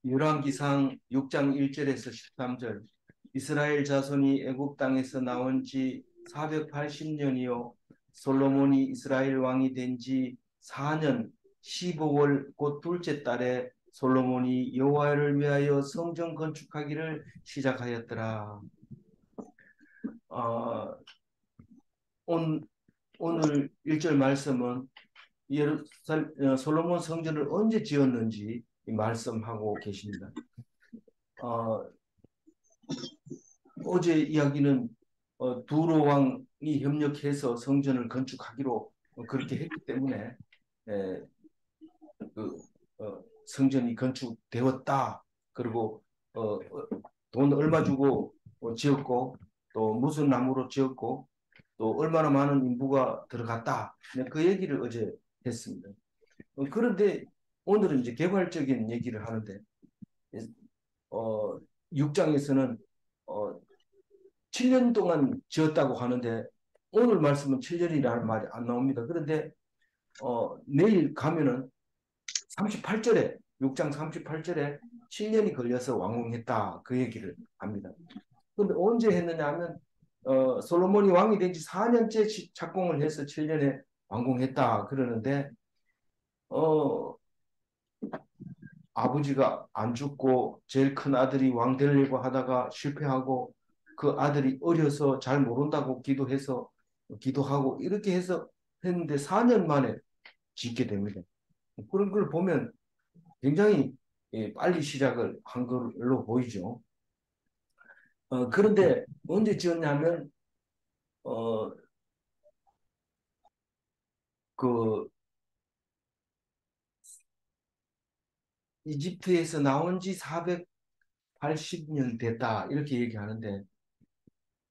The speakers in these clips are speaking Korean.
열왕기상 6장 1절에서 13절. 이스라엘 자손이 애굽 땅에서 나온 지 480년이요 솔로몬이 이스라엘 왕이 된 지 4년 15월 곧 둘째 달에 솔로몬이 여호와를 위하여 성전 건축하기를 시작하였더라. 어, 오늘 1절 말씀은 솔로몬 성전을 언제 지었는지 말씀하고 계십니다. 어제 이야기는 두로 왕이 협력해서 성전을 건축하기로 그렇게 했기 때문에 그 성전이 건축되었다. 그리고 돈 얼마 주고 지었고 또 무슨 나무로 지었고 또 얼마나 많은 인부가 들어갔다. 그 얘기를 어제 했습니다. 그런데 오늘은 이제 개발적인 얘기를 하는데 6장에서는 7년 동안 지었다고 하는데 오늘 말씀은 7년이라는 말이 안 나옵니다. 그런데 내일 가면은 38절에 6장 38절에 7년이 걸려서 완공했다 그 얘기를 합니다. 그런데 언제 했느냐 하면 솔로몬이 왕이 된 지 4년째 착공을 해서 7년에 완공했다 그러는데 아버지가 안 죽고 제일 큰 아들이 왕 되려고 하다가 실패하고 그 아들이 어려서 잘 모른다고 기도하고 이렇게 해서 했는데 4년 만에 짓게 됩니다. 그런 걸 보면 굉장히 빨리 시작을 한 걸로 보이죠. 그런데 언제 지었냐면 어, 그 이집트에서 나온 지 480년 됐다 이렇게 얘기하는데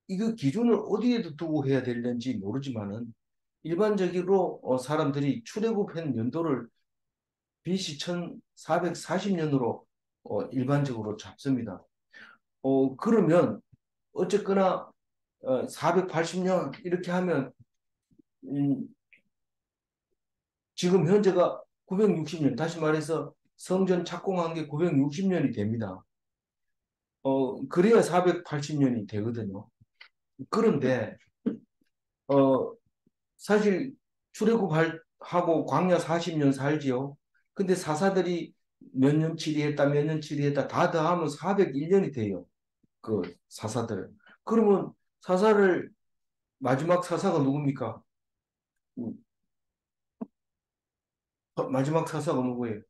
이거 기준을 어디에도 두고 해야 되는지 모르지만은 일반적으로 사람들이 출애굽한 연도를 BC 1440년으로 일반적으로 잡습니다. 그러면 어쨌거나 480년 이렇게 하면 음, 지금 현재가 960년 다시 말해서 성전 착공한 게 960년이 됩니다. 그래야 480년이 되거든요. 그런데 어, 사실 출애굽하고 광야 40년 살지요. 근데 사사들이 몇 년 치리했다, 몇 년 치리했다 다 더하면 401년이 돼요. 그 사사들. 그러면 사사를 마지막 사사가 누굽니까? 음, 마지막 사사가 누구예요?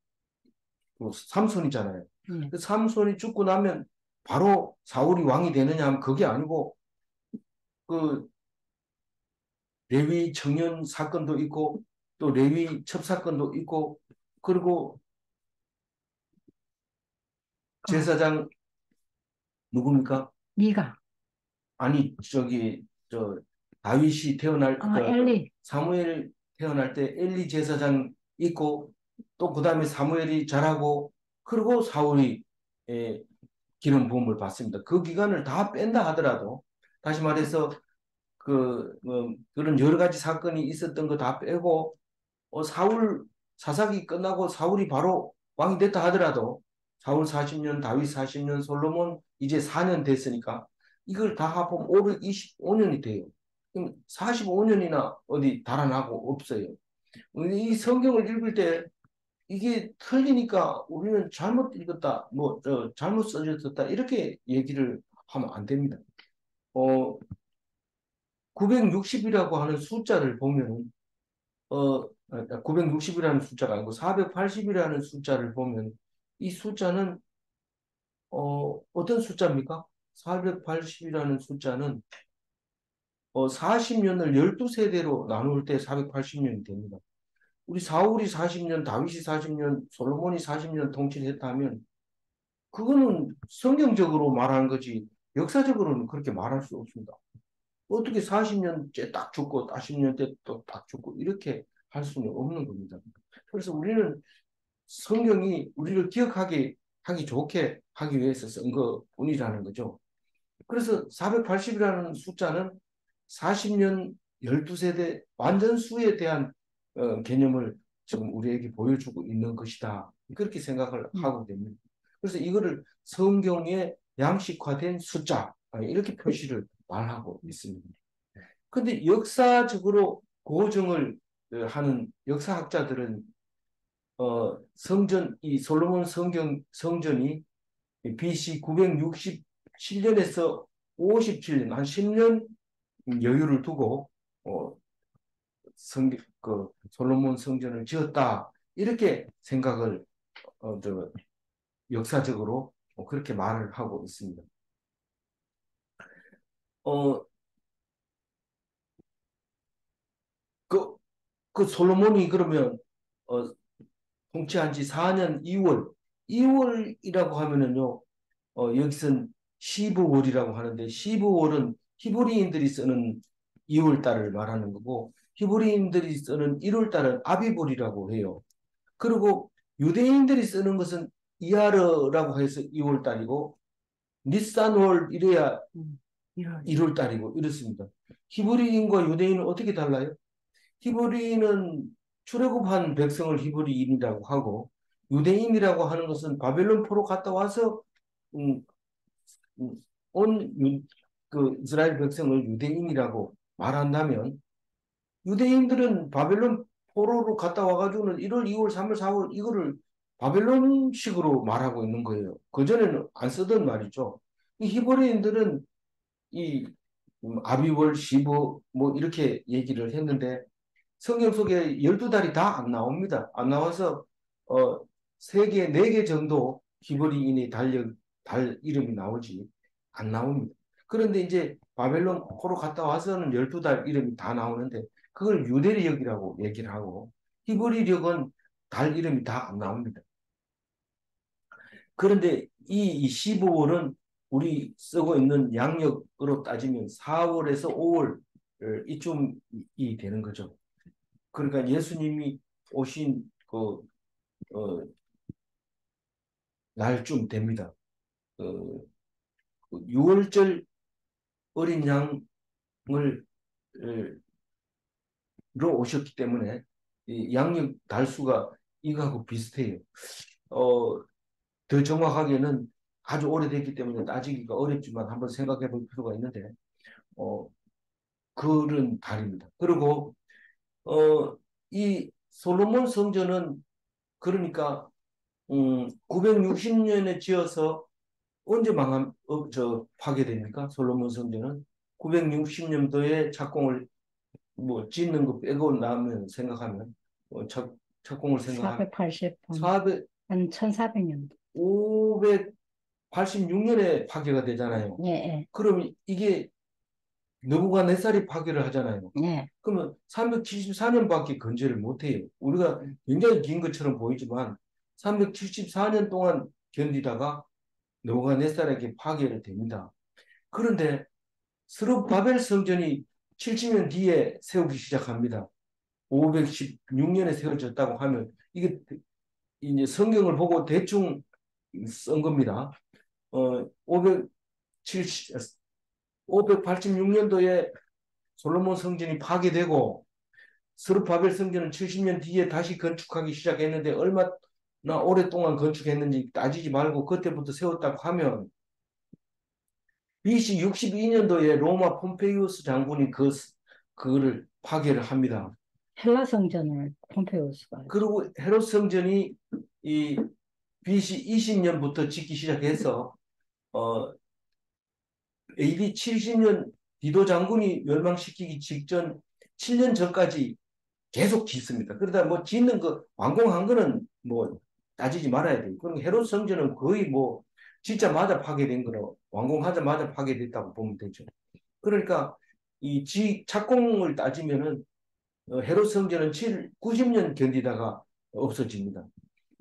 삼손이잖아요. 그 삼손이 죽고 나면 바로 사울이 왕이 되느냐 하면 그게 아니고 그 레위 청년 사건도 있고 또 레위 첩사건도 있고 그리고 제사장 누굽니까? 네가 아니 저기 저 다윗이 태어날 엘리 사무엘 태어날 때 엘리 제사장 있고 또 그다음에 사무엘이 자라고 그리고 사울이 예, 기름 부음을 받습니다. 그 기간을 다 뺀다 하더라도 다시 말해서 그런 여러 가지 사건이 있었던 거 다 빼고 사울 사사기 끝나고 사울이 바로 왕이 됐다 하더라도 사울 40년, 다윗 40년, 솔로몬 이제 4년 됐으니까 이걸 다 합하면 올해 25년이 돼요. 그럼 45년이나 어디 달아나고 없어요. 이 성경을 읽을 때 이게 틀리니까 우리는 잘못 읽었다, 잘못 써졌다 이렇게 얘기를 하면 안 됩니다. 960이라고 하는 숫자를 보면 960이라는 숫자가 아니고 480이라는 숫자를 보면 이 숫자는 어떤 숫자입니까? 480이라는 숫자는 40년을 12세대로 나눌 때 480년이 됩니다. 우리 사울이 40년, 다윗이 40년, 솔로몬이 40년 통치를 했다면 그거는 성경적으로 말하는 거지 역사적으로는 그렇게 말할 수 없습니다. 어떻게 40년째 딱 죽고 40년째 또 딱 죽고 이렇게 할 수는 없는 겁니다. 그래서 우리는 성경이 우리를 기억하기 하기 좋게 하기 위해서 쓴 것뿐이라는 거죠. 그래서 480이라는 숫자는 40년 12세대 완전수에 대한 개념을 지금 우리에게 보여주고 있는 것이다. 그렇게 생각을 하고 됩니다. 그래서 이거를 성경에 양식화된 숫자 이렇게 표시를 말하고 있습니다. 근데 역사적으로 고증을 하는 역사학자들은 성전 이 솔로몬 성전이 BC 967년에서 57년 한 10년 여유를 두고 그 솔로몬 성전을 지었다 이렇게 생각을 역사적으로 그렇게 말을 하고 있습니다. 어, 그, 그 솔로몬이 그러면 어, 통치한 지 4년 2월이라고 하면은요, 여기선 시브월이라고 하는데 시브월은 히브리인들이 쓰는 2월 달을 말하는 거고 히브리인들이 쓰는 1월 달은 아비월이라고 해요. 그리고 유대인들이 쓰는 것은 이하르라고 해서 2월 달이고 니산월 이래야 1월 달이고 이렇습니다. 히브리인과 유대인은 어떻게 달라요? 히브리인은 출애굽한 백성을 히브리인이라고 하고 유대인이라고 하는 것은 바벨론 포로 갔다 와서 음, 음, 그 이스라엘 백성을 유대인이라고 말한다면 유대인들은 바벨론 포로로 갔다 와가지고는 1월, 2월, 3월, 4월 이거를 바벨론식으로 말하고 있는 거예요. 그전에는 안 쓰던 말이죠. 이 히브리인들은 이 아비월, 시브 뭐 이렇게 얘기를 했는데 성경 속에 12달이 다 안 나옵니다. 안 나와서 어, 3개, 4개 정도 히브리인의 달 이름이 나오지 안 나옵니다. 그런데 이제 바벨론 포로 갔다 와서는 12달 이름이 다 나오는데 그걸 유대력이라고 얘기를 하고 히브리력은 달 이름이 다 안 나옵니다. 그런데 이 15월은 우리 쓰고 있는 양력으로 따지면 4월에서 5월 이쯤이 되는 거죠. 그러니까 예수님이 오신 어, 날쯤 됩니다. 그 6월절 어린 양을 로 오셨기 때문에 이 양력 달수가 이거하고 비슷해요. 어, 더 정확하게는 아주 오래됐기 때문에 따지기가 어렵지만 한번 생각해 볼 필요가 있는데 어, 그런 달입니다. 그리고 이 솔로몬 성전은 그러니까 960년에 지어서 언제 파괴됩니까? 솔로몬 성전은 960년도에 착공을 뭐 짓는 거 빼고 나면 생각하면 착공을 생각하면 480번, 400, 한 1400년도. 586년에 파괴가 되잖아요. 예, 예, 그럼 이게 느부갓네살이 파괴를 하잖아요. 예. 그러면 374년밖에 건재를 못해요. 우리가 굉장히 긴 것처럼 보이지만 374년 동안 견디다가 느부갓네살에게 파괴를 됩니다. 그런데 스룹바벨 성전이 70년 뒤에 세우기 시작합니다. 516년에 세워졌다고 하면 이게 이제 성경을 보고 대충 쓴 겁니다. 570, 586년도에 솔로몬 성전이 파괴되고 스룹바벨 성전은 70년 뒤에 다시 건축하기 시작했는데 얼마나 오랫동안 건축했는지 따지지 말고 그때부터 세웠다고 하면 BC 62년도에 로마 폼페이우스 장군이 그거를 파괴를 합니다. 헬라 성전을 폼페이우스가 하죠. 그리고 헤롯 성전이 이 BC 20년부터 짓기 시작해서 어, AD 70년 디도 장군이 멸망시키기 직전 7년 전까지 계속 짓습니다. 그러다 뭐 짓는 거 완공한 거는 뭐 따지지 말아야 돼요. 그럼 헤롯 성전은 거의 뭐 짓자마자 파괴된 거로 완공하자마자 파괴됐다고 보면 되죠. 그러니까 착공을 따지면은 헤롯 성전은 90년 견디다가 없어집니다.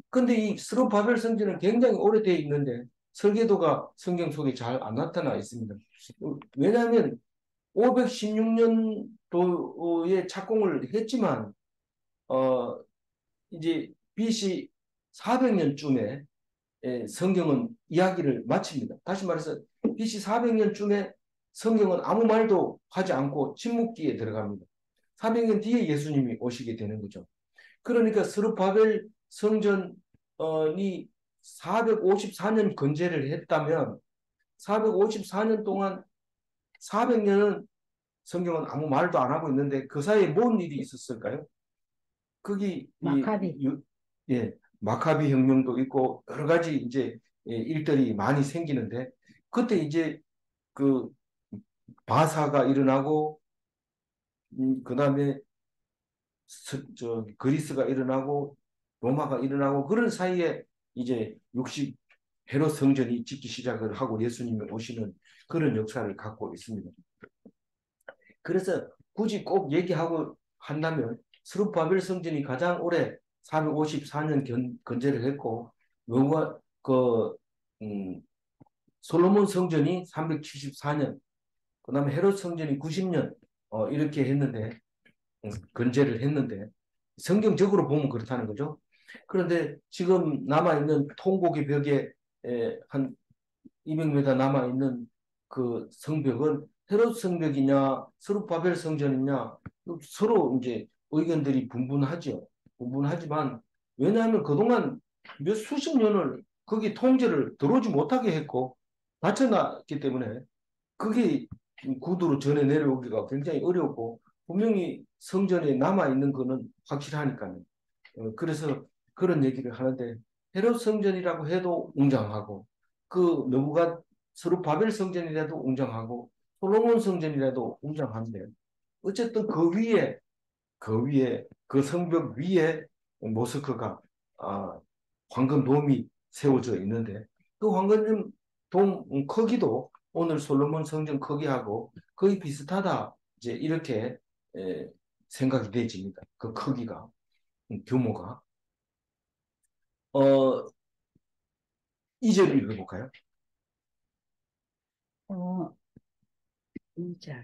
근데 이 스룹바벨 성전은 굉장히 오래되어 있는데 설계도가 성경 속에 잘 안 나타나 있습니다. 왜냐하면 516년도에 착공을 했지만 이제 BC 400년쯤에 성경은 이야기를 마칩니다. 다시 말해서 BC 400년쯤에 성경은 아무 말도 하지 않고 침묵기에 들어갑니다. 400년 뒤에 예수님이 오시게 되는 거죠. 그러니까 스룹바벨 성전이 454년 건재를 했다면 454년 동안 400년은 성경은 아무 말도 안 하고 있는데 그 사이에 뭔 일이 있었을까요? 거기 마카비. 예, 마카비 혁명도 있고 여러 가지 이제 일들이 많이 생기는데 그때 이제 그 바사가 일어나고 그다음에 그리스가 일어나고 로마가 일어나고 그런 사이에 이제 60 헤롯 성전이 짓기 시작을 하고 예수님이 오시는 그런 역사를 갖고 있습니다. 그래서 굳이 꼭 얘기하고 한다면 스룹바벨 성전이 가장 오래 454년 건재를 했고 요가 음, 솔로몬 성전이 374년 그다음에 헤롯 성전이 90년 이렇게 했는데 건재를 했는데 성경적으로 보면 그렇다는 거죠. 그런데 지금 남아있는 통곡의 벽에 한 200m 남아있는 그 성벽은 헤롯 성벽이냐 스룹바벨 성전이냐 서로 이제 의견들이 분분하죠. 분분하지만 왜냐하면 그동안 몇 수십 년을 거기 통제를 들어오지 못하게 했고 닫혀놨기 때문에 그게 구두로 전해 내려오기가 굉장히 어렵고 분명히 성전에 남아있는 거는 확실하니까요. 그래서 그런 얘기를 하는데 헤롯 성전이라고 해도 웅장하고 그 너무가 서로 바벨 성전이라도 웅장하고 솔로몬 성전이라도 웅장한데 어쨌든 그 성벽 위에 모스크가 아, 황금 돔이 세워져 있는데 그 황금 돔 크기도 오늘 솔로몬 성전 크기하고 거의 비슷하다 이제 이렇게 에, 생각이 되집니다. 그 크기가 규모가 어, 2절 읽어볼까요? 어, 이절.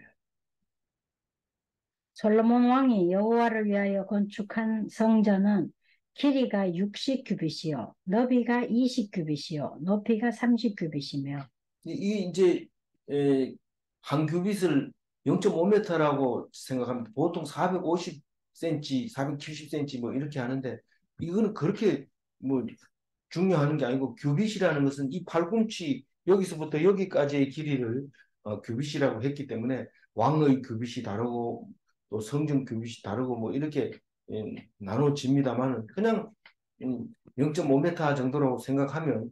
솔로몬 왕이 여호와를 위하여 건축한 성전은 길이가 60규빗이요, 너비가 20규빗이요, 높이가 30규빗이며. 이 이제 에, 한 규빗을 0.5m라고 생각하면 보통 450cm, 470cm 뭐 이렇게 하는데 이거는 그렇게 뭐 중요한 게 아니고 규빗이라는 것은 이 팔꿈치 여기서부터 여기까지의 길이를 규빗이라고 했기 때문에 왕의 규빗이 다르고 또 성전 규빗이 다르고 뭐 이렇게 나눠집니다만은 그냥 0.5m 정도라고 생각하면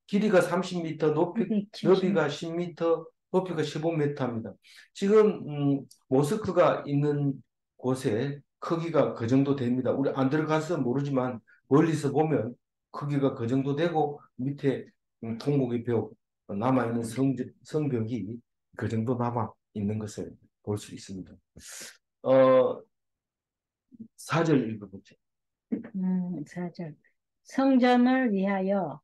길이가 30m, 너비가 270. 10m, 높이가 15m입니다. 지금 모스크가 있는 곳에 크기가 그 정도 됩니다. 우리 안 들어가서 모르지만 멀리서 보면 크기가 그 정도 되고 밑에 통곡의 벽 남아있는 성벽이 그 정도 남아 있는 것을 볼 수 있습니다. 어, 4절 읽어보죠. 4절. 성전을 위하여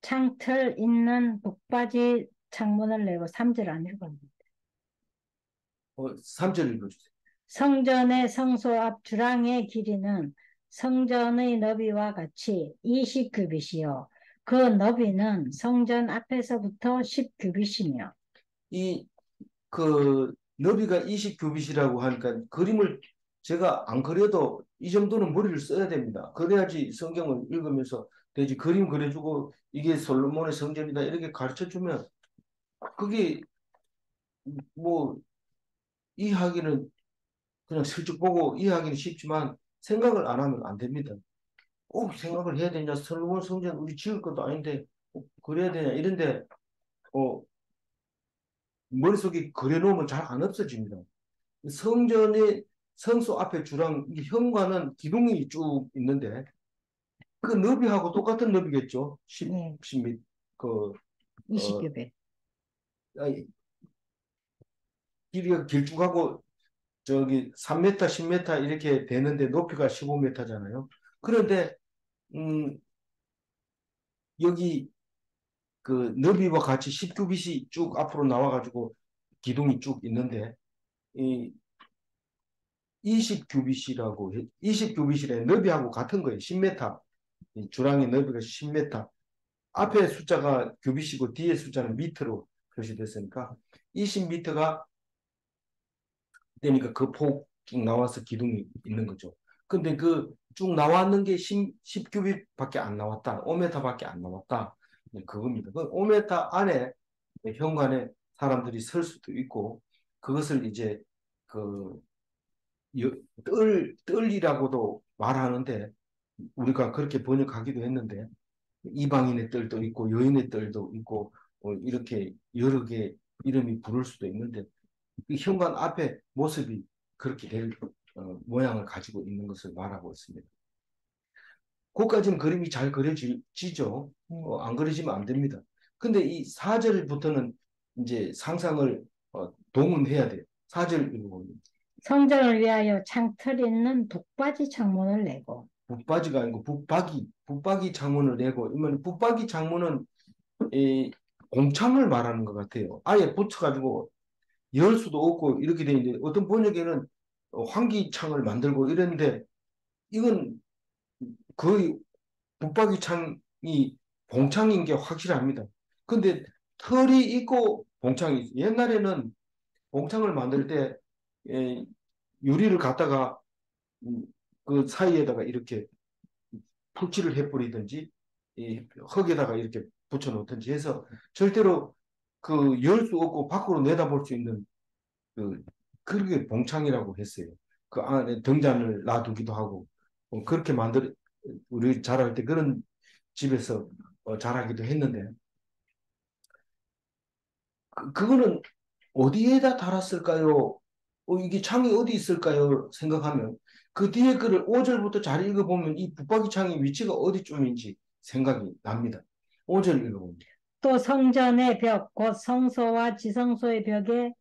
창틀 있는 북바지 창문을 내고 3절 안 읽었는데. 3절 읽어주세요. 성전의 성소 앞 주랑의 길이는 성전의 너비와 같이 20규빗이요. 그 너비는 성전 앞에서부터 10규빗이며. 이 그 너비가 20규빗이라고 하니까 그림을 제가 안 그려도 이 정도는 머리를 써야 됩니다. 그래야지 성경을 읽으면서 되지. 그림 그려주고 이게 솔로몬의 성전이다 이렇게 가르쳐주면 그게 뭐 이해하기는 그냥 슬쩍 보고 이해하기는 쉽지만 생각을 안 하면 안 됩니다. 꼭 생각을 해야 되냐? 솔로몬 성전 우리 지을 것도 아닌데 꼭 그래야 되냐? 이런데 어, 머릿속에 그려놓으면 잘 안 없어집니다. 성전의 성소 앞에 주랑 이 현관은 기둥이 쭉 있는데 그 너비하고 똑같은 너비겠죠. 네, 10미 그 어, 20규빗. 아니, 길이가 길쭉하고 저기 3m, 10m 이렇게 되는데 높이가 15m잖아요. 그런데 음, 여기 그 너비와 같이 10규빗이 쭉 앞으로 나와가지고 기둥이 쭉 있는데 이 20규빗이라고 20규빗이래 너비하고 같은 거예요. 10m. 이 주랑의 너비가 10m. 앞에 숫자가 규빗이고 뒤에 숫자는 미터로 표시됐으니까 20m가 되니까 그 폭 쭉 나와서 기둥이 있는 거죠. 근데 그 쭉 나왔는 게 10규빗밖에 안 나왔다. 5m밖에 안 나왔다. 네, 그겁니다. 그 5m 안에 현관에 사람들이 설 수도 있고 그것을 이제 그 뜰이라고도 말하는데 우리가 그렇게 번역하기도 했는데 이방인의 뜰도 있고 여인의 뜰도 있고 이렇게 여러 개 이름이 부를 수도 있는데 이 현관 앞에 모습이 그렇게 될 모양을 가지고 있는 것을 말하고 있습니다. 그까지는 그림이 잘 그려지죠. 안 그려지면 안 됩니다. 근데 이 4절부터는 이제 상상을 동원해야 돼요. 4절 읽어봅니다. 성전을 위하여 창틀 있는 북바지 창문을 내고 북바지가 아니고 북박이 창문을 내고, 이면 북박이 창문은 이 공창을 말하는 것 같아요. 아예 붙여가지고 열 수도 없고 이렇게 돼 있는데 어떤 번역에는 환기창을 만들고 이랬는데 이건 거의 북박이 창이 봉창인 게 확실합니다. 근데 털이 있고 봉창이 있어요. 옛날에는 봉창을 만들 때 유리를 갖다가 음, 그 사이에다가 이렇게 풀칠을 해버리든지 이 흙에다가 이렇게 붙여놓든지 해서 절대로 그 열 수 없고 밖으로 내다볼 수 있는 그 그게 봉창이라고 했어요. 그 안에 등잔을 놔두기도 하고 그렇게 우리 자랄 때 그런 집에서 자라기도 했는데 그거는 어디에다 달았을까요? 이게 창이 어디 있을까요? 생각하면 그 뒤에 글을 5절부터 잘 읽어보면 이 붙박이 창의 위치가 어디쯤인지 생각이 납니다. 5절 읽어봅니다. 또 성전의 벽, 곧 성소와 지성소의 벽에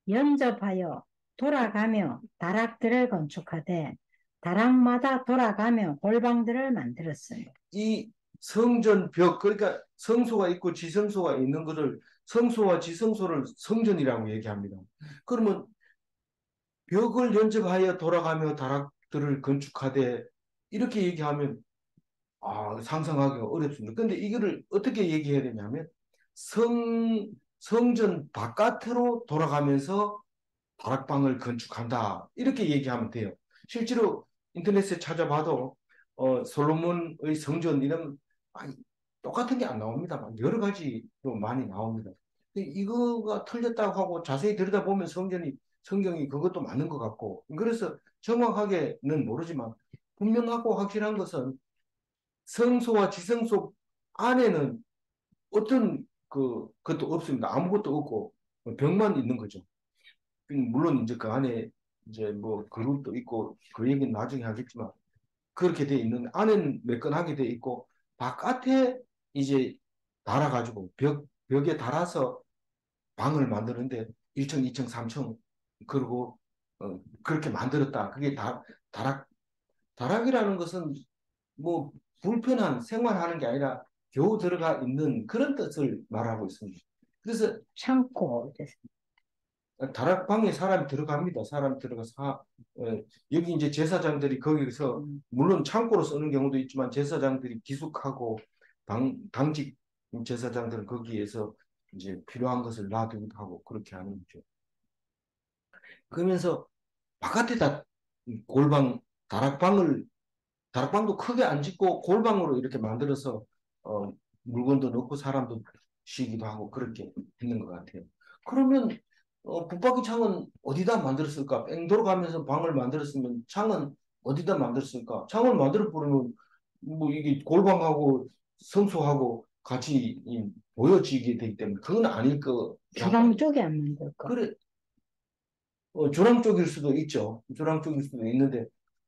연접하여 돌아가며 다락들을 건축하되 다락마다 돌아가며 골방들을 만들었어요. 이 성전 벽, 그러니까 성소가 있고 지성소가 있는 것을 성소와 지성소를 성전이라고 얘기합니다. 그러면 벽을 연접하여 돌아가며 다락들을 건축하되 이렇게 얘기하면 상상하기가 어렵습니다. 근데 이거를 어떻게 얘기해야 되냐면 성전 바깥으로 돌아가면서 다락방을 건축한다. 이렇게 얘기하면 돼요. 실제로 인터넷에 찾아봐도 솔로몬의 성전 이런 똑같은 게 안 나옵니다. 여러 가지로 많이 나옵니다. 근데 이거가 틀렸다고 하고 자세히 들여다보면 성경이 그것도 맞는 것 같고 그래서 정확하게는 모르지만 분명하고 확실한 것은 성소와 지성소 안에는 어떤 것도 없습니다. 아무것도 없고 벽만 있는 거죠. 물론 이제 그 안에 이제 뭐 그룹도 있고 그 얘기는 나중에 하겠지만 그렇게 돼 있는 안에는 매끈하게 돼 있고 바깥에 이제 달아가지고 벽에 달아서 방을 만드는데 1층, 2층, 3층 그리고 그렇게 만들었다. 그게 다락 다락이라는 것은 뭐 불편한 생활하는 게 아니라 겨우 들어가 있는 그런 뜻을 말하고 있습니다. 그래서 창고. 다락방에 사람이 들어갑니다. 사람이 들어가서 여기 이제 제사장들이 거기서 물론 창고로 쓰는 경우도 있지만 제사장들이 기숙하고 당직 제사장들은 거기에서 이제 필요한 것을 놔두기도 하고 그렇게 하는 거죠. 그러면서 바깥에다 골방 다락방도 크게 안 짓고 골방으로 이렇게 만들어서 어, 물건도 넣고 사람도 쉬기도 하고 그렇게 했는 것 같아요. 그러면 붙박이 창은 어디다 만들었을까? 뺑 돌아가면서 방을 만들었으면 창은 어디다 만들었을까? 창을 만들어 버리면 뭐 이게 골방하고 성소하고 같이 보여지게 되기 때문에 그건 아닐 거. 주방 쪽에 안 만들까? 그래 주랑 쪽일 수도 있죠. 주랑 쪽일 수도 있는데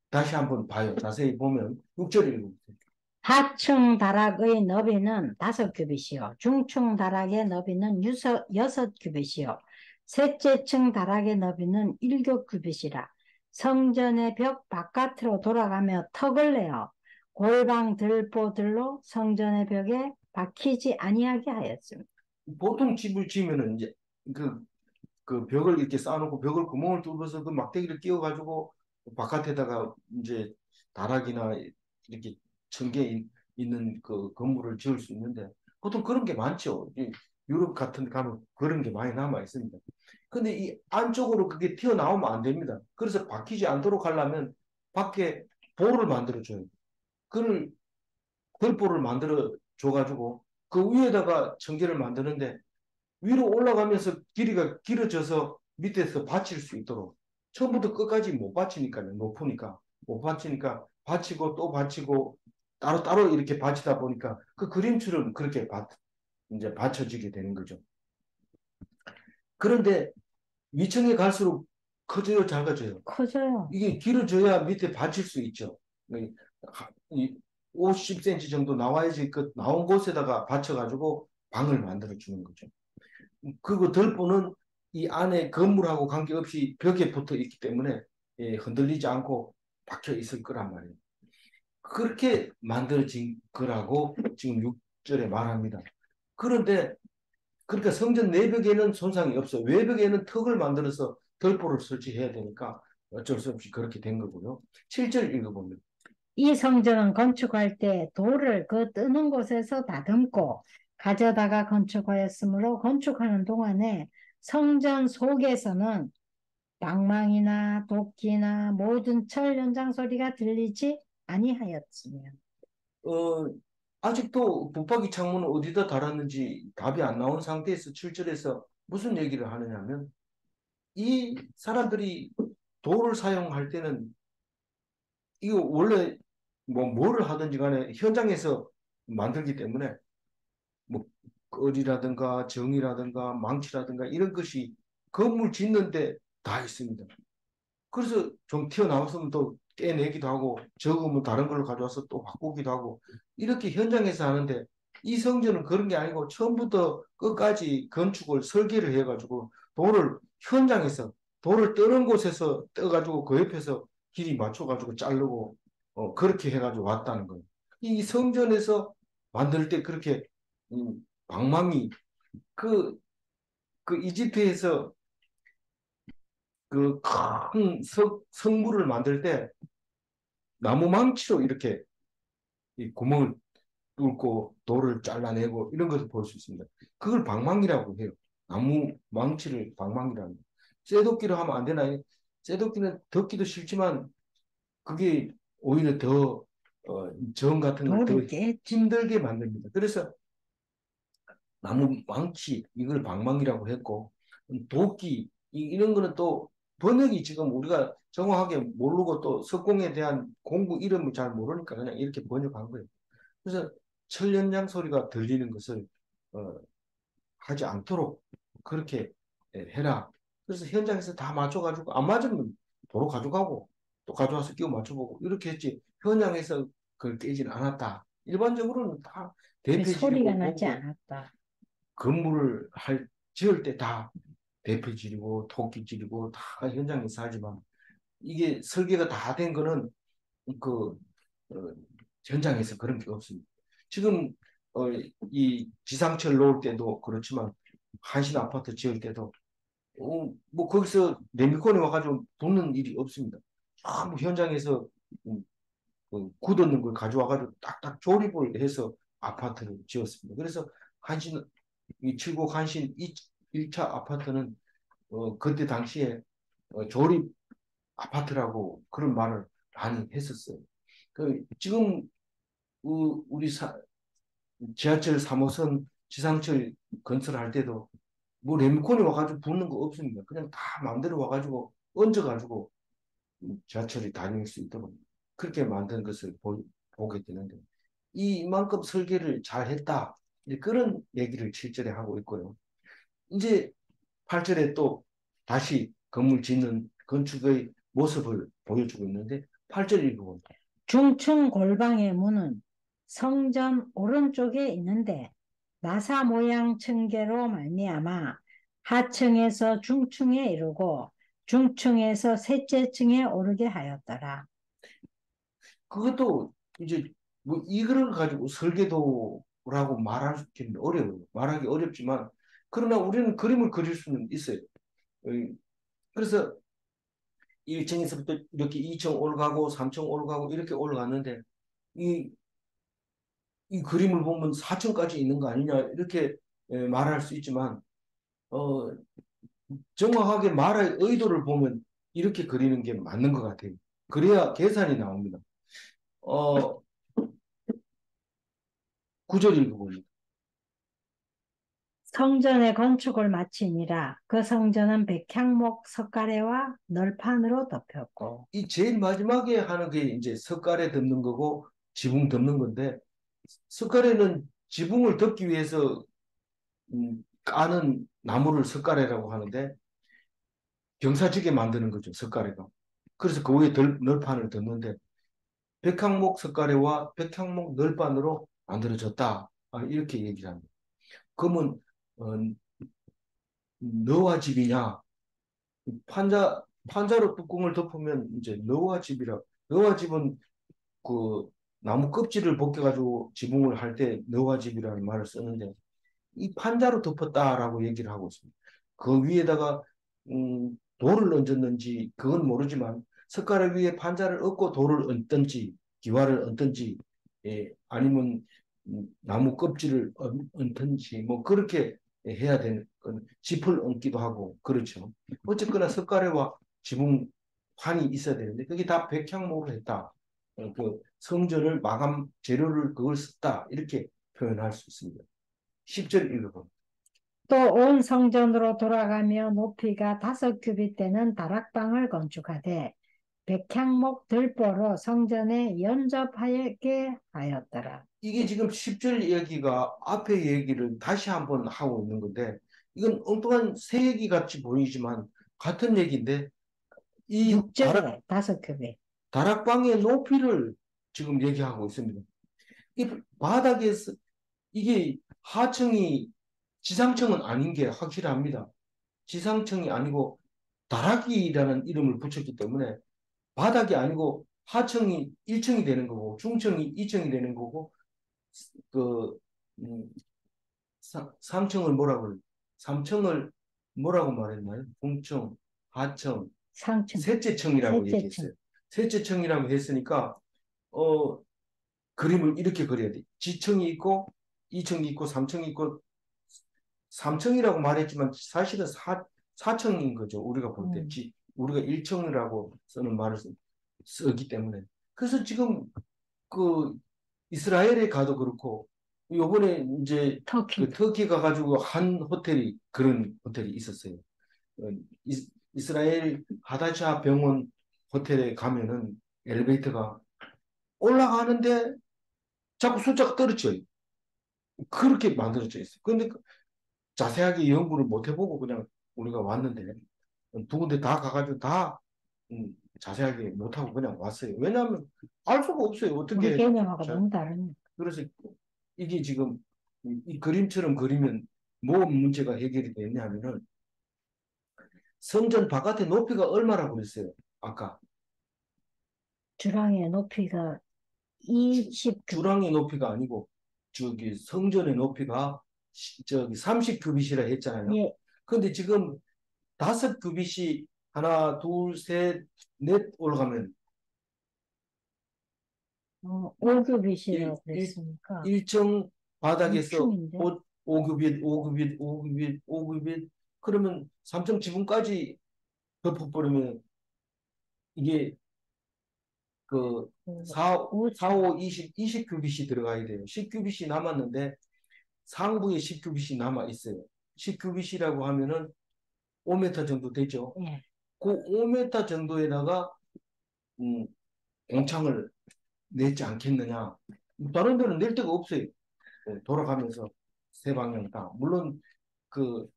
다시 한번 봐요. 자세히 보면 6절 읽어보세요. 하층 다락의 너비는 5규빗이요. 중층 다락의 너비는 6규빗이요. 셋째 층 다락의 너비는 7규빗이라. 성전의 벽 바깥으로 돌아가며 턱을 내어 골방 들보들로 성전의 벽에 박히지 아니하게 하였습니다. 보통 집을 지으면은 이제 그, 그 벽을 이렇게 쌓아놓고 벽을 구멍을 뚫어서 그 막대기를 끼워가지고 바깥에다가 이제 다락이나 이렇게 천개 있는 그 건물을 지을 수 있는데 보통 그런 게 많죠. 유럽 같은 데 가면 그런 게 많이 남아 있습니다. 근데 이 안쪽으로 그게 튀어나오면 안 됩니다. 그래서 박히지 않도록 하려면 밖에 볼을 만들어줘요. 그걸 걸볼을 만들어 줘가지고 그 위에다가 청계를 만드는데 위로 올라가면서 길이가 길어져서 밑에서 받칠 수 있도록 처음부터 끝까지 못 받치니까요. 높으니까 못 받치니까 받치고 또 받치고 따로따로 이렇게 받치다 보니까 그 그림처럼 그렇게 이제 받쳐지게 되는 거죠. 그런데 위층에 갈수록 커져요, 작아져요. 커져요. 이게 길어져야 밑에 받칠 수 있죠. 이 50cm 정도 나와야지 그 나온 곳에다가 받쳐가지고 방을 만들어 주는 거죠. 그리고 덜보는 이 안에 건물하고 관계없이 벽에 붙어 있기 때문에 예, 흔들리지 않고 박혀 있을 거란 말이에요. 그렇게 만들어진 거라고 지금 6절에 말합니다. 그런데 그러니까 성전 내벽에는 손상이 없어요. 외벽에는 턱을 만들어서 덜보를 설치해야 되니까 어쩔 수 없이 그렇게 된 거고요. 7절 읽어보면 이 성전은 건축할 때 돌을 그 뜨는 곳에서 다듬고 가져다가 건축하였으므로 건축하는 동안에 성전 속에서는 방망이나 도끼나 모든 철 현장 소리가 들리지 아니하였으며. 어, 아직도 붙박이 창문을 어디다 달았는지 답이 안 나온 상태에서 7절에서 무슨 얘기를 하느냐면 이 사람들이 돌을 사용할 때는 이거 원래 뭐 뭐를 하든지 간에 현장에서 만들기 때문에 뭐 끌이라든가 정이라든가 망치라든가 이런 것이 건물 짓는데 다 있습니다. 그래서 좀 튀어나왔으면 또 깨내기도 하고 적으면 다른 걸로 가져와서 또 바꾸기도 하고 이렇게 현장에서 하는데 이 성전은 그런 게 아니고 처음부터 끝까지 건축을 설계를 해가지고 돌을 현장에서 돌을 떠는 곳에서 떠가지고 그 옆에서 길이 맞춰가지고 자르고 그렇게 해가지고 왔다는 거예요. 이 성전에서 만들 때 그렇게 방망이 그, 그 이집트에서 그 큰 성물을 만들 때 나무 망치로 이렇게 이 구멍을 뚫고 돌을 잘라내고 이런 것을 볼 수 있습니다. 그걸 방망이라고 해요. 나무 망치를 방망이라고. 쇠도끼로 하면 안 되나요? 쇠도끼는 덮기도 싫지만 그게 오히려 더 정 같은 걸 더 돌을 깼지. 힘들게 만듭니다. 그래서 나무 망치 이걸 방망이라고 했고 도끼 이런 거는 또 번역이 지금 우리가 정확하게 모르고 또 석공에 대한 공부 이름을 잘 모르니까 그냥 이렇게 번역한 거예요. 그래서 철연장 소리가 들리는 것을 어, 하지 않도록 그렇게 해라. 그래서 현장에서 다 맞춰가지고 안 맞으면 도로 가져가고 또 가져와서 끼워 맞춰보고 이렇게 했지 현장에서 그걸 깨지는 않았다. 일반적으로는 다 그 소리가 대패질이고 나지 보고 않았다. 건물을 지을 때 다 대패질이고 토끼질이고 다 현장에서 하지만 이게 설계가 다 된 거는 그 어, 현장에서 그런 게 없습니다. 지금 이 지상철 놓을 때도 그렇지만 한신 아파트 지을 때도 뭐 거기서 레미콘이 와가지고 붙는 일이 없습니다. 전부 현장에서 음, 굳었는 걸 가져와가지고 딱딱 조립을 해서 아파트를 지었습니다. 그래서 한신 이 칠곡 한신 1차 아파트는 그때 당시에 조립 아파트라고 그런 말을 많이 했었어요. 지금 우리 지하철 3호선 지상철 건설할 때도 뭐 레미콘이 와가지고 붙는 거 없습니다. 그냥 다 마음대로 와가지고 얹어가지고 지하철이 다닐 수 있도록 그렇게 만든 것을 보게 되는데 이만큼 설계를 잘 했다. 그런 얘기를 7절에 하고 있고요. 이제 8절에 또 다시 건물 짓는 건축의 모습을 보여주고 있는데 8절 읽어보면 중층 골방의 문은 성전 오른쪽에 있는데 나사 모양 층계로 말미암아 하층에서 중층에 이르고 중층에서 셋째 층에 오르게 하였더라. 그것도 이제 뭐 이거를 가지고 설계도라고 말하기는 어려워요. 말하기 어렵지만 그러나 우리는 그림을 그릴 수는 있어요. 그래서 1층에서부터 이렇게 2층 올라가고 3층 올라가고 이렇게 올라갔는데 이, 이 그림을 보면 4층까지 있는 거 아니냐 이렇게 말할 수 있지만 어, 정확하게 말의 의도를 보면 이렇게 그리는 게 맞는 것 같아요. 그래야 계산이 나옵니다. 어, 9절 읽어봅니다. 성전의 건축을 마치니라. 그 성전은 백향목 석가래와 널판으로 덮였고. 이 제일 마지막에 하는 게 이제 석가래 덮는 거고 지붕 덮는 건데 석가래는 지붕을 덮기 위해서 까는 나무를 석가래라고 하는데 경사지게 만드는 거죠, 석가래가. 그래서 그 위에 널판을 덮는데 백향목 석가래와 백향목 널판으로 만들어졌다. 이렇게 얘기를 합니다. 그러면 어, 너와 집이냐? 판자로 뚜껑을 덮으면 이제 너와 집이라. 너와 집은 그 나무 껍질을 벗겨가지고 지붕을 할 때 너와 집이라는 말을 쓰는데 이 판자로 덮었다라고 얘기를 하고 있습니다. 그 위에다가 돌을 얹었는지 그건 모르지만 석가래 위에 판자를 얹고 돌을 얹든지 기와를 얹든지 아니면 나무 껍질을 얹든지 뭐 그렇게 해야 되는 건 짚을 얹기도 하고 그렇죠. 어쨌거나 석가래와 지붕 판이 있어야 되는데 그게 다 백향목으로 했다. 그 성전을 마감 재료를 그걸 썼다 이렇게 표현할 수 있습니다. 10절 읽어봅니다. 또 온 성전으로 돌아가며 높이가 5규빗 되는 다락방을 건축하되 백향목 들보로 성전에 연접하게 하였더라. 이게 지금 10절 얘기가 앞에 얘기를 다시 한번 하고 있는 건데 이건 엉뚱한 새 얘기 같이 보이지만 같은 얘기인데 이 6절에 5규빗. 다락방의 높이를 지금 얘기하고 있습니다. 이 바닥에서 이게 하층이 지상층은 아닌 게 확실합니다. 지상층이 아니고 다락이라는 이름을 붙였기 때문에 바닥이 아니고 하층이 1층이 되는 거고 중층이 2층이 되는 거고 그 음, 3층을 뭐라고 그래? 3층을 뭐라고 말했나요? 중층, 하층, 상층, 셋째 층이라고 셋째 층. 얘기했어요. 셋째 층이라고 했으니까 어 그림을 이렇게 그려야 돼. 지층이 있고 2층이 있고 3층이 있고 3층이라고 말했지만 사실은 4층인 거죠. 우리가 볼 때. 음. 우리가 1층이라고 쓰는 말을 쓰기 때문에. 그래서 지금 그 이스라엘에 가도 그렇고 요번에 이제 그 터키. 터키 가가지고 한 호텔이 그런 호텔이 있었어요. 어, 이스라엘 하다샤 병원 호텔에 가면은 엘리베이터가 올라가는데 자꾸 숫자가 떨어져요. 그렇게 만들어져 있어요. 근데 자세하게 연구를 못 해보고 그냥 우리가 왔는데 두 군데 다 가가지고 다 자세하게 못하고 그냥 왔어요. 왜냐하면 알 수가 없어요. 우리 어떻게 개념하고 자, 너무 다르니까. 그래서 이게 지금 이 그림처럼 그리면 뭐 문제가 해결이 되냐면은 성전 바깥의 높이가 얼마라고 했어요? 아까 주랑의 높이가 20규빗. 주랑의 높이가 아니고 저기 성전의 높이가 저기 30규빗이라 했잖아요. 예, 근데 지금 5규빗이 하나, 둘, 셋, 넷 올라가면 5규빗이라고 1, 그랬으니까 일정 바닥에서 6층인데. 5규빗, 5규빗, 5규빗, 5규빗 그러면 3층 지붕까지 덮어버리면 이게 그 4, 4, 5층. 5, 20규빗이 들어가야 돼요. 10규빗이 남았는데 상부에 10규빗이 남아 있어요. 10규빗이라고 하면은 5m 정도 되죠. 예. 그 5m 정도에다가 음, 공창을 냈지 않겠느냐. 다른 데는 낼 데가 없어요. 돌아가면서 세 방향 다. 물론 그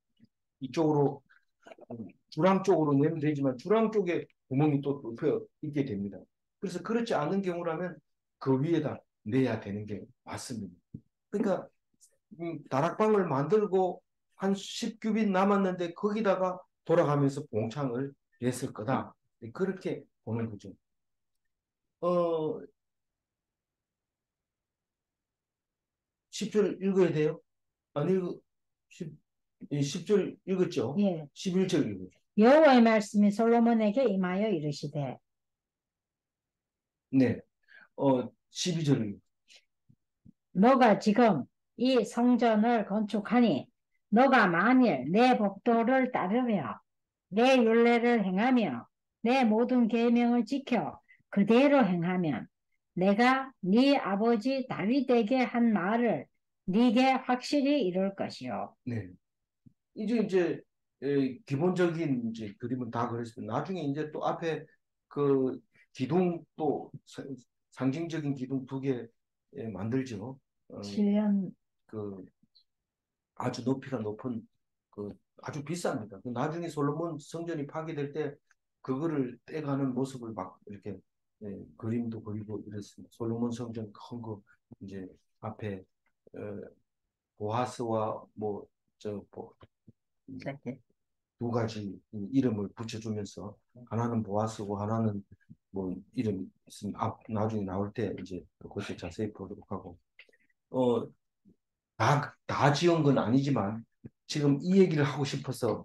이쪽으로 주랑 쪽으로 내면 되지만 주랑 쪽에 구멍이 또 뚫혀 있게 됩니다. 그래서 그렇지 않은 경우라면 그 위에다 내야 되는 게 맞습니다. 그러니까 다락방을 만들고 한 10규빗 남았는데 거기다가 돌아가면서 봉창을 냈을 거다. 네, 그렇게 보는 거죠. 어, 10절 읽어야 돼요? 안 읽어, 10절 읽었죠? 예. 11절 읽었죠? 여호와의 말씀이 솔로몬에게 임하여 이르시되 네. 12절 읽었죠? 너가 지금 이 성전을 건축하니 너가 만일 내 법도를 따르며 내 율례를 행하며 내 모든 계명을 지켜 그대로 행하면 내가 네 아버지 다윗에게 한 말을 네게 확실히 이룰 것이요. 네. 이제 기본적인 이제 그림은 다 그랬어요. 나중에 이제 또 앞에 그 기둥 또 상징적인 기둥 두 개 만들죠. 어, 7년. 그 아주 높이가 높은 그 아주 비쌉니다. 그 나중에 솔로몬 성전이 파괴될 때 그거를 떼가는 모습을 막 이렇게 그림도 그리고 이랬습니다. 솔로몬 성전 큰 거 이제 앞에 어, 보아스와 뭐저뭐 저기. 두 가지 이름을 붙여주면서 하나는 보아스고 하나는 뭐 이름 있으면 나중에 나올 때 이제 그것을 자세히 보도록 하고 어, 다 지은 건 아니지만 지금 이 얘기를 하고 싶어서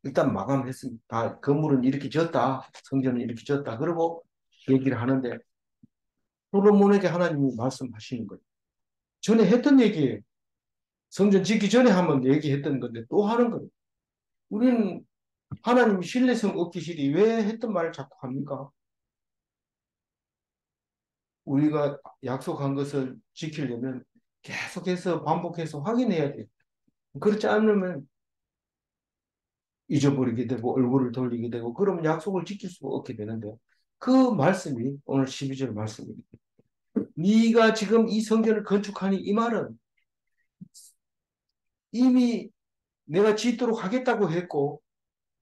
일단 마감했습니다. 다 건물은 이렇게 지었다. 성전은 이렇게 지었다. 그리고 얘기를 하는데 솔로몬에게 하나님이 말씀하시는 거예요. 전에 했던 얘기예요. 성전 짓기 전에 한번 얘기했던 건데 또 하는 거예요. 우리는 하나님 신뢰성 얻기 싫이 왜 했던 말을 자꾸 합니까? 우리가 약속한 것을 지키려면 계속해서 반복해서 확인해야 돼요. 그렇지 않으면 잊어버리게 되고 얼굴을 돌리게 되고 그러면 약속을 지킬 수가 없게 되는데 그 말씀이 오늘 12절 말씀입니다. 네가 지금 이 성전을 건축하니 이 말은 이미 내가 짓도록 하겠다고 했고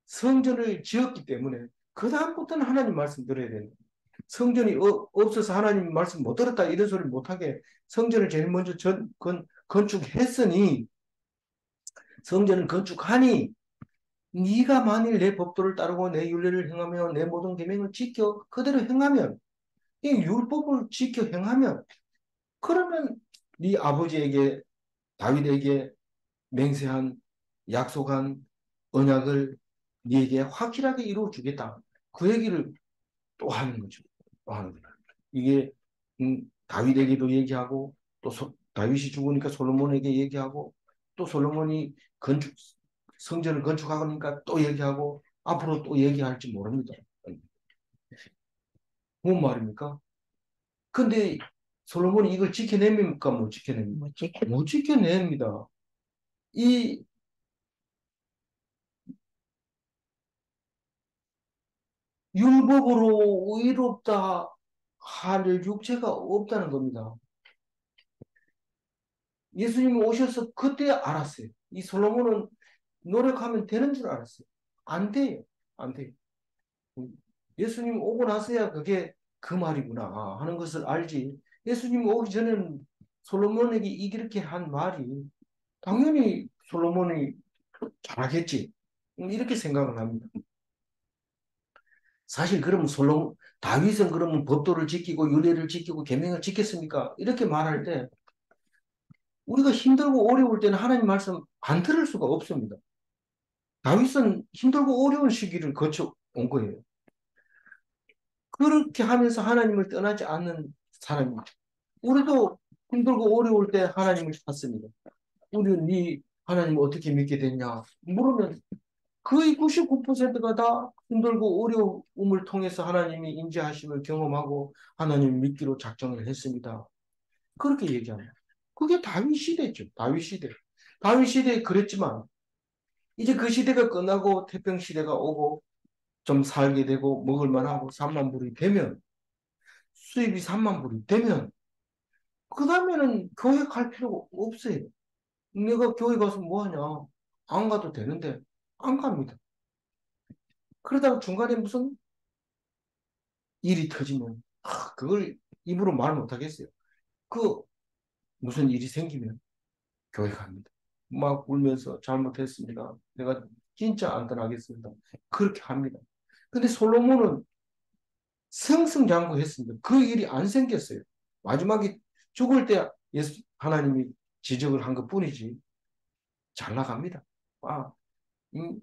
성전을 지었기 때문에 그 다음부터는 하나님 말씀 들어야 된다. 성전이 없어서 하나님 말씀 못 들었다 이런 소리 못하게 성전을 제일 먼저 건축했으니 성전을 건축하니 네가 만일 내 법도를 따르고 내 윤례를 행하며 내 모든 계명을 지켜 그대로 행하면 이 율법을 지켜 행하면 그러면 네 아버지에게 다윗에게 맹세한 약속한 언약을 네게 확실하게 이루어 주겠다. 그 얘기를 또 하는 거죠. 또 하는 거죠. 이게 다윗에게도 얘기하고 또 다윗이 죽으니까 솔로몬에게 얘기하고 또 솔로몬이 성전을 건축하니까 또 얘기하고 앞으로 또 얘기할지 모릅니다. 뭔 말입니까? 근데 솔로몬이 이걸 지켜냅니까? 못 지켜냅니까? 뭐지? 못 지켜냅니다. 이 율법으로 의롭다 할 육체가 없다는 겁니다. 예수님이 오셔서 그때 알았어요. 이 솔로몬은 노력하면 되는 줄 알았어요. 안 돼요. 안 돼요. 예수님 오고 나서야 그게 그 말이구나 하는 것을 알지. 예수님 오기 전에는 솔로몬에게 이렇게 한 말이 당연히 솔로몬이 잘하겠지. 이렇게 생각을 합니다. 사실 그러면 다윗은 그러면 법도를 지키고 율례를 지키고 계명을 지켰습니까? 이렇게 말할 때 우리가 힘들고 어려울 때는 하나님 말씀 안 들을 수가 없습니다. 다윗은 힘들고 어려운 시기를 거쳐 온 거예요. 그렇게 하면서 하나님을 떠나지 않는 사람입니다. 우리도 힘들고 어려울 때 하나님을 찾습니다. 우리는 네 하나님 어떻게 믿게 됐냐 물으면 거의 99%가 다 힘들고 어려움을 통해서 하나님이 인지하심을 경험하고 하나님 믿기로 작정을 했습니다. 그렇게 얘기합니다. 그게 다윗 시대죠. 다윗 시대. 다윗 시대에 그랬지만 이제 그 시대가 끝나고 태평 시대가 오고 좀 살게 되고 먹을 만하고 3만 불이 되면 수입이 3만 불이 되면 그 다음에는 교회 갈 필요가 없어요. 내가 교회 가서 뭐 하냐? 안 가도 되는데 안 갑니다. 그러다가 중간에 무슨 일이 터지면 그걸 입으로 말 못하겠어요. 그 무슨 일이 생기면 교회 갑니다. 막 울면서 잘못했습니다. 내가 진짜 안 떠나겠습니다. 그렇게 합니다. 근데 솔로몬은 승승장구했습니다. 그 일이 안 생겼어요. 마지막에 죽을 때 하나님이 지적을 한 것뿐이지 잘 나갑니다. 아, 음,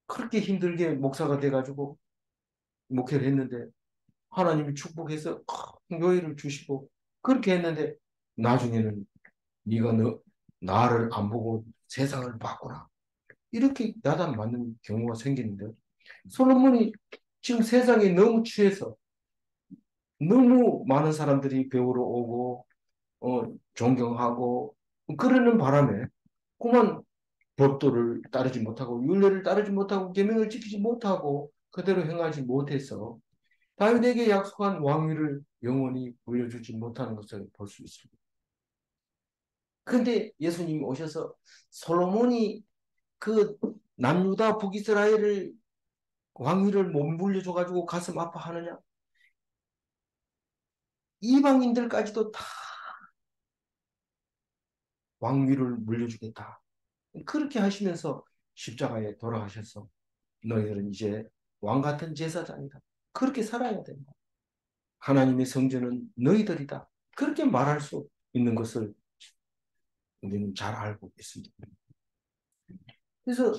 그렇게 힘들게 목사가 돼가지고 목회를 했는데 하나님이 축복해서 큰 교회를 주시고 그렇게 했는데 나중에는 네가 나를 안 보고 세상을 봤구나. 이렇게 야단맞는 경우가 생기는데 솔로몬이 지금 세상에 너무 취해서 너무 많은 사람들이 배우러 오고 존경하고 그러는 바람에 그만 법도를 따르지 못하고 율례를 따르지 못하고 계명을 지키지 못하고 그대로 행하지 못해서 다윗에게 약속한 왕위를 영원히 물려주지 못하는 것을 볼 수 있습니다. 그런데 예수님이 오셔서 솔로몬이 그 남유다 북이스라엘을 왕위를 못 물려줘가지고 가슴 아파하느냐? 이방인들까지도 다 왕위를 물려주겠다. 그렇게 하시면서 십자가에 돌아가셔서 너희들은 이제 왕 같은 제사장이다. 그렇게 살아야 된다. 하나님의 성전은 너희들이다. 그렇게 말할 수 있는 것을 우리는 잘 알고 있습니다. 그래서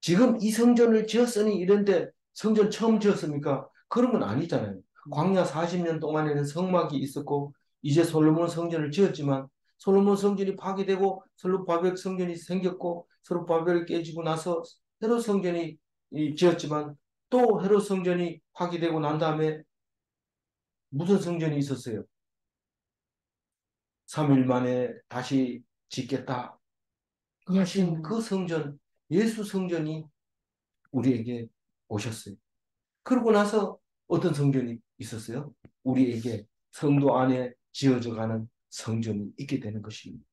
지금 이 성전을 지었으니 이런데 성전 처음 지었습니까? 그런 건 아니잖아요. 광야 40년 동안에는 성막이 있었고 이제 솔로몬 성전을 지었지만 솔로몬 성전이 파괴되고 솔로바벨 성전이 생겼고 솔로바벨이 깨지고 나서 헤롯 성전이 지었지만 또 헤롯 성전이 파괴되고 난 다음에 무슨 성전이 있었어요? 3일 만에 다시 짓겠다 하신 예수님. 그 성전, 예수 성전이 우리에게 오셨어요. 그러고 나서 어떤 성전이 있었어요? 우리에게 성도 안에 지어져 가는 성전이 있게 되는 것입니다.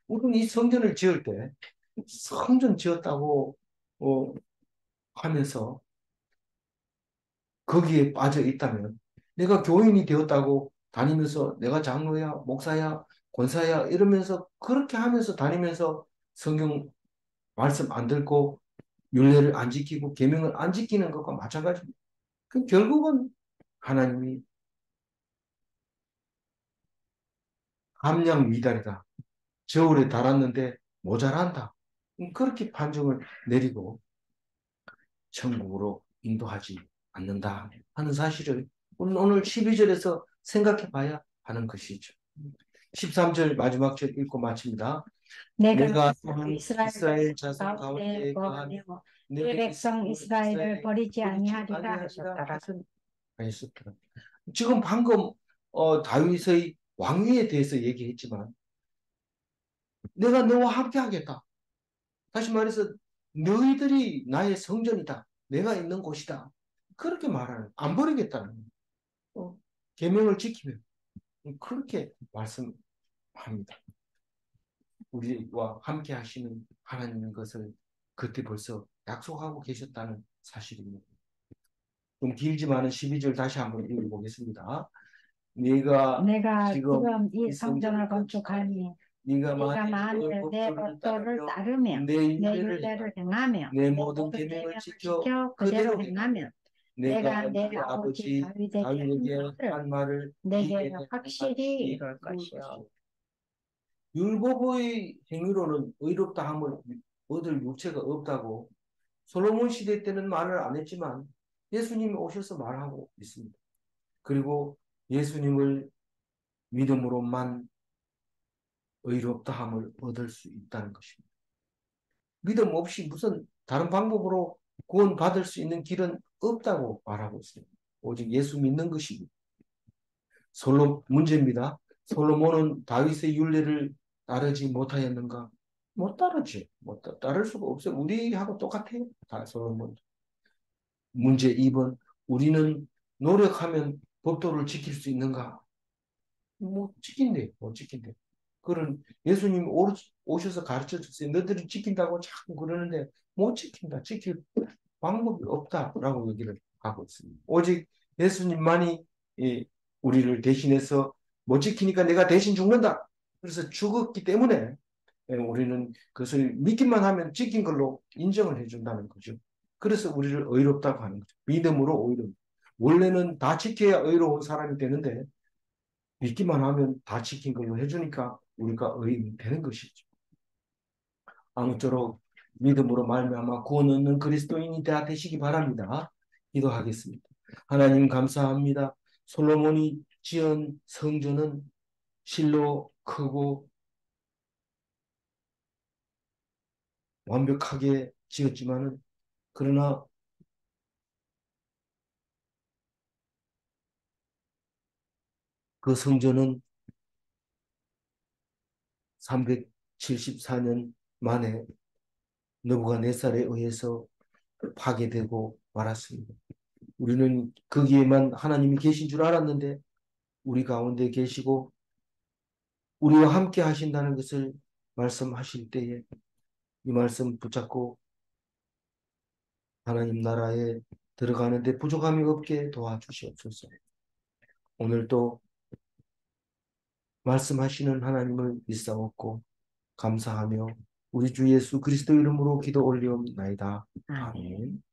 우리는 이 성전을 지을 때 성전 지었다고 어, 하면서 거기에 빠져 있다면 내가 교인이 되었다고 다니면서 내가 장로야, 목사야, 권사야 이러면서 그렇게 하면서 다니면서 성경 말씀 안 듣고 율례를 안 지키고 계명을 안 지키는 것과 마찬가지입니다. 그 결국은 하나님이 함량 미달이다. 저울에 달았는데 모자란다. 그렇게 판정을 내리고 천국으로 인도하지 않는다 하는 사실을 오늘 12절에서 생각해 봐야 하는 것이죠. 13절 마지막 절 읽고 마칩니다. 내가 내가 또한 이스라엘 이스라엘 자손 가운데 가운데 거하며 거하며 내 내 백성 백성 이스라엘을 이스라엘을 버리지 버리지 아니하리라 아니하리라 하셨더라. 하셨더라. 지금 방금 다윗의 왕위에 대해서 얘기했지만 내가 너와 함께 하겠다. 다시 말해서 너희들이 나의 성전이다. 내가 있는 곳이다. 그렇게 말하는 안 버리겠다는 어, 계명을 지키면 그렇게 말씀합니다. 우리와 함께 하시는 하나님인 것을 그때 벌써 약속하고 계셨다는 사실입니다. 좀 길지만은 12절 다시 한번 읽어보겠습니다. 네가 내가 지금 지금 이 이 성전을 성전을 건축하니 건축하니 네가 네가 만일 내 만일 내 법도를 법도를 따르며 따르며 내 내 율례를 율례를 행하며 행하며 내 내 모든 모든 계명을 계명을 지켜 지켜 그대로 그대로 행하면 행하면 내가 내가 내 네 아버지 아버지 다윗에게 한 다윗에게 말을 한 말을 내게 네게 확실히 확실히 이룰 이룰 것이요. 것이요. 율법의 행위로는 의롭다함을 얻을 육체가 없다고 솔로몬 시대 때는 말을 안 했지만 예수님이 오셔서 말하고 있습니다. 그리고 예수님을 믿음으로만 의롭다함을 얻을 수 있다는 것입니다. 믿음 없이 무슨 다른 방법으로 구원받을 수 있는 길은 없다고 말하고 있습니다. 오직 예수 믿는 것입니다. 문제입니다. 솔로몬은 다윗의 율례를 따르지 못하였는가? 못 따르지. 따를 수가 없어요. 우리하고 똑같아요. 다 솔로몬. 문제 2번. 우리는 노력하면 법도를 지킬 수 있는가? 못 지킨대. 못 지킨대. 그런 예수님 오셔서 가르쳐 줬어요. 너희들이 지킨다고 자꾸 그러는데 못 지킨다. 지킬 방법이 없다라고 얘기를 하고 있습니다. 오직 예수님만이 우리를 대신해서 못 지키니까 내가 대신 죽는다. 그래서 죽었기 때문에 우리는 그것을 믿기만 하면 지킨 걸로 인정을 해준다는 거죠. 그래서 우리를 의롭다고 하는 거죠. 믿음으로 오히려. 원래는 다 지켜야 의로운 사람이 되는데 믿기만 하면 다 지킨 걸로 해주니까 우리가 의인이 되는 것이죠. 아무쪼록 믿음으로 말미암아 구원 얻는 그리스도인이 다 되시기 바랍니다. 기도하겠습니다. 하나님 감사합니다. 솔로몬이 지은 성전은 실로 크고 완벽하게 지었지만은 그러나 그 성전은 374년 만에 느부갓네살에 의해서 파괴되고 말았습니다. 우리는 거기에만 하나님이 계신 줄 알았는데 우리 가운데 계시고 우리와 함께 하신다는 것을 말씀하실 때에 이 말씀 붙잡고 하나님 나라에 들어가는데 부족함이 없게 도와주시옵소서. 오늘도 말씀하시는 하나님을 믿사옵고 감사하며 우리 주 예수 그리스도 이름으로 기도 올리옵나이다. 아멘. 아멘.